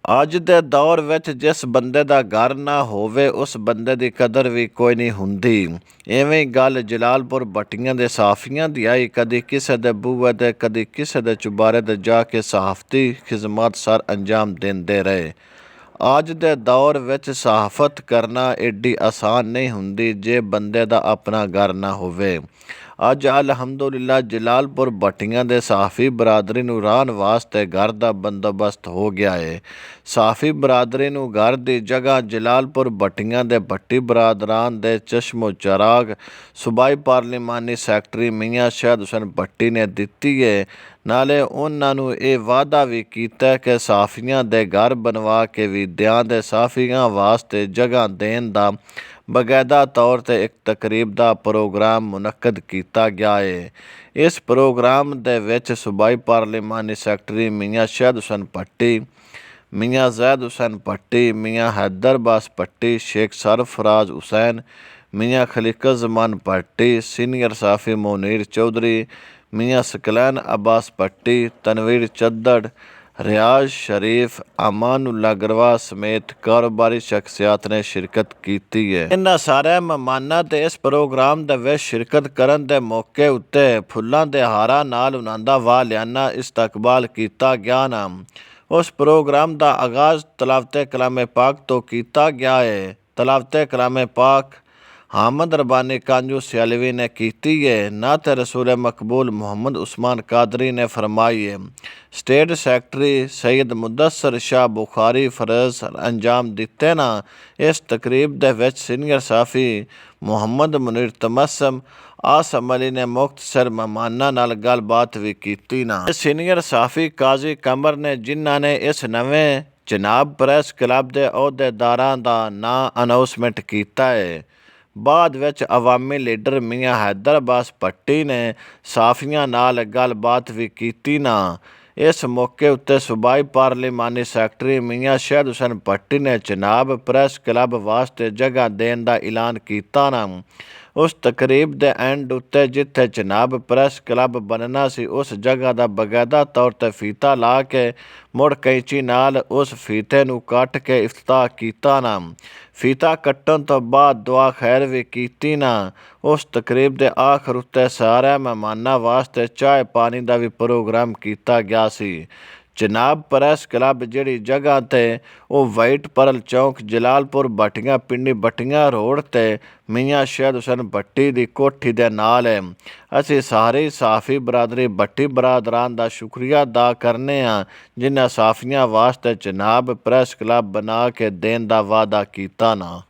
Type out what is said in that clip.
ਅੱਜ ਦੇ ਦੌਰ ਵਿੱਚ ਜਿਸ ਬੰਦੇ ਦਾ ਘਰ ਨਾ ਹੋਵੇ ਉਸ ਬੰਦੇ ਦੀ ਕਦਰ ਵੀ ਕੋਈ ਨਹੀਂ ਹੁੰਦੀ। ਇਵੇਂ ਹੀ ਗੱਲ ਜਲਾਲਪੁਰ ਭੱਟੀਆਂ ਦੇ ਸਾਫੀਆਂ ਦੀ ਆਈ। ਕਦੀ ਕਿਸੇ ਦੇ ਬੂਹੇ ਤੇ ਕਦੀ ਕਿਸੇ ਦੇ ਚੁਬਾਰੇ ਤੇ ਜਾ ਕੇ ਸਹਾਫਤੀ ਖਿਦਮਤ ਸਰ ਅੰਜਾਮ ਦਿੰਦੇ ਰਹੇ। ਅੱਜ ਦੇ ਦੌਰ ਵਿੱਚ ਸਹਾਫਤ ਕਰਨਾ ਏਡੀ ਆਸਾਨ ਨਹੀਂ ਹੁੰਦੀ ਜੇ ਬੰਦੇ ਦਾ ਆਪਣਾ ਘਰ ਨਾ ਹੋਵੇ। ਅੱਜ ਅਲਹਮਦੁਲਿਲਾ ਜਲਾਲਪੁਰ ਭੱਟੀਆਂ ਦੇ ਸਹਾਫੀ ਬਰਾਦਰੀ ਨੂੰ ਰਹਿਣ ਵਾਸਤੇ ਘਰ ਦਾ ਬੰਦੋਬਸਤ ਹੋ ਗਿਆ ਹੈ। ਸਹਾਫੀ ਬਰਾਦਰੀ ਨੂੰ ਘਰ ਦੀ ਜਗ੍ਹਾ ਜਲਾਲਪੁਰ ਭੱਟੀਆਂ ਦੇ ਭੱਟੀ ਬਰਾਦਰਾਨ ਦੇ ਚਸ਼ਮੋ ਚਰਾਗ ਸੂਬਾਈ ਪਾਰਲੀਮਾਨੀ ਸੈਕਟਰੀ ਮੀਆਂ ਸ਼ਾਹਿਦ ਹੁਸੈਨ ਭੱਟੀ ਨੇ ਦਿੱਤੀ ਹੈ। ਨਾਲੇ ਉਹਨਾਂ ਨੂੰ ਇਹ ਵਾਅਦਾ ਵੀ ਕੀਤਾ ਕਿ ਸਹਾਫੀਆਂ ਦੇ ਘਰ ਬਣਵਾ ਕੇ ਵੀ ਦਿਆਂਗੇ। ਸਹਾਫੀਆਂ ਵਾਸਤੇ ਜਗ੍ਹਾ ਦੇਣ ਦਾ ਬਾਕਾਇਦਾ ਤੌਰ 'ਤੇ ਇੱਕ ਤਕਰੀਬ ਦਾ ਪ੍ਰੋਗਰਾਮ ਮੁਨੱਕਦ ਕੀਤਾ ਗਿਆ ਹੈ। ਇਸ ਪ੍ਰੋਗਰਾਮ ਦੇ ਵਿੱਚ ਸੂਬਾਈ ਪਾਰਲੀਮਾਨੀ ਸੈਕਟਰੀ ਮੀਆਂ ਸ਼ਾਹਿਦ ਹੁਸੈਨ ਭੱਟੀ, ਮੀਆਂ ਜ਼ੈਦ ਹੁਸੈਨ ਭੱਟੀ, ਮੀਆਂ हैदर अब्बास भट्टी, शेख सरफराज हुसैन, मियाँ खलीक़ुज़्ज़मान भट्टी, सीनियर सहाफ़ी मुनीर चौधरी, मियाँ सकलैन अब्बास भट्टी, तनवीर चद्दड़, रियाज शरीफ, अमानुल्ला गरवाह ਸਮੇਤ ਕਾਰੋਬਾਰੀ ਸ਼ਖਸੀਅਤ ਨੇ ਸ਼ਿਰਕਤ ਕੀਤੀ ਹੈ। ਇਹਨਾਂ ਸਾਰੇ ਮਹਿਮਾਨਾਂ ਤੇ ਇਸ ਪ੍ਰੋਗਰਾਮ ਦੇ ਵਿੱਚ ਸ਼ਿਰਕਤ ਕਰਨ ਦੇ ਮੌਕੇ ਉੱਤੇ ਫੁੱਲਾਂ ਦੇ ਹਾਰਾਂ ਨਾਲ ਉਹਨਾਂ ਦਾ ਵਾਲਿਆਨਾ ਇਸਤਕਬਾਲ ਕੀਤਾ ਗਿਆ ਨਾ। ਉਸ ਪ੍ਰੋਗਰਾਮ ਦਾ ਆਗਾਜ਼ ਤਲਾਵਤ ਕਲਾਮੇ ਪਾਕ ਤੋਂ ਕੀਤਾ ਗਿਆ ਹੈ। ਤਲਾਵਤ ਕਲਾਮੇ ਪਾਕ हामद रबानी कांजू सियालवी ने की है। नात रसूल मकबूल मोहम्मद उस्मान कादरी ने फरमाई है। स्टेट सैकटरी सैयद मुदस्सर शाह बुखारी फरज अंजाम दिते ना। इस तकरीब दे विच सीनियर साफ़ी मुहम्मद मुनीर तमस्सम आसम अली ने मुख्तसर मेहमानां नाल गलबात भी की ना। सीनियर साफ़ी काजी कमर ने जिन्हां ने इस नवें जनाब प्रेस क्लब के अहुदेदारां दा नां अनाउंसमेंट किया है। ਬਾਅਦ ਵਿੱਚ ਅਵਾਮੀ ਲੀਡਰ ਮੀਆਂ हैदर अब्बास ਭੱਟੀ ਨੇ ਸਾਫੀਆਂ ਨਾਲ ਗੱਲਬਾਤ ਵੀ ਕੀਤੀ ਨਾ। ਇਸ ਮੌਕੇ ਉੱਤੇ ਸੂਬਾਈ ਪਾਰਲੀਮਾਨੀ ਸੈਕਟਰੀ ਮੀਆਂ ਸ਼ਾਹਿਦ ਹੁਸੈਨ ਭੱਟੀ ਨੇ ਜਨਾਬ ਪ੍ਰੈਸ ਕਲੱਬ ਵਾਸਤੇ ਜਗ੍ਹਾ ਦੇਣ ਦਾ ਐਲਾਨ ਕੀਤਾ ਨਾ। ਉਸ ਤਕਰੀਬ ਦੇ ਐਂਡ ਉੱਤੇ ਜਿੱਥੇ ਜਨਾਬ ਪ੍ਰੈਸ ਕਲੱਬ ਬਣਨਾ ਸੀ ਉਸ ਜਗ੍ਹਾ ਦਾ ਬਾਕਾਇਦਾ ਤੌਰ 'ਤੇ ਫੀਤਾ ਲਾ ਕੇ ਮੁੜ ਕੈਂਚੀ ਨਾਲ ਉਸ ਫੀਤੇ ਨੂੰ ਕੱਟ ਕੇ ਇਫਤਤਾਹ ਕੀਤਾ ਨਾ। ਫੀਤਾ ਕੱਟਣ ਤੋਂ ਬਾਅਦ ਦੁਆ ਖੈਰ ਵੀ ਕੀਤੀ ਨਾ। ਉਸ ਤਕਰੀਬ ਦੇ ਆਖਰ ਉੱਤੇ ਸਾਰੇ ਮਹਿਮਾਨਾਂ ਵਾਸਤੇ ਚਾਹ ਪਾਣੀ ਦਾ ਵੀ ਪ੍ਰੋਗਰਾਮ ਕੀਤਾ ਗਿਆ ਸੀ। ਜਨਾਬ ਪ੍ਰੈਸ ਕਲੱਬ ਜਿਹੜੀ ਜਗ੍ਹਾ 'ਤੇ ਉਹ ਵਾਈਟ ਪਰਲ ਚੌਂਕ ਜਲਾਲਪੁਰ ਭੱਟੀਆਂ ਪਿੰਡੀ ਭੱਟੀਆਂ ਰੋਡ 'ਤੇ ਮੀਆਂ ਸ਼ਾਹਿਦ ਹੁਸੈਨ ਭੱਟੀ ਦੀ ਕੋਠੀ ਦੇ ਨਾਲ ਹੈ। ਅਸੀਂ ਸਾਰੇ ਸਾਫੀ ਬਰਾਦਰੀ ਭੱਟੀ ਬਰਾਦਰਾਨ ਦਾ ਸ਼ੁਕਰੀਆ ਅਦਾ ਕਰਨੇ ਹਾਂ ਜਿਨ੍ਹਾਂ ਸਾਫੀਆਂ ਵਾਸਤੇ ਜਨਾਬ ਪ੍ਰੈਸ ਕਲੱਬ ਬਣਾ ਕੇ ਦੇਣ ਦਾ ਵਾਅਦਾ ਕੀਤਾ ਨਾ।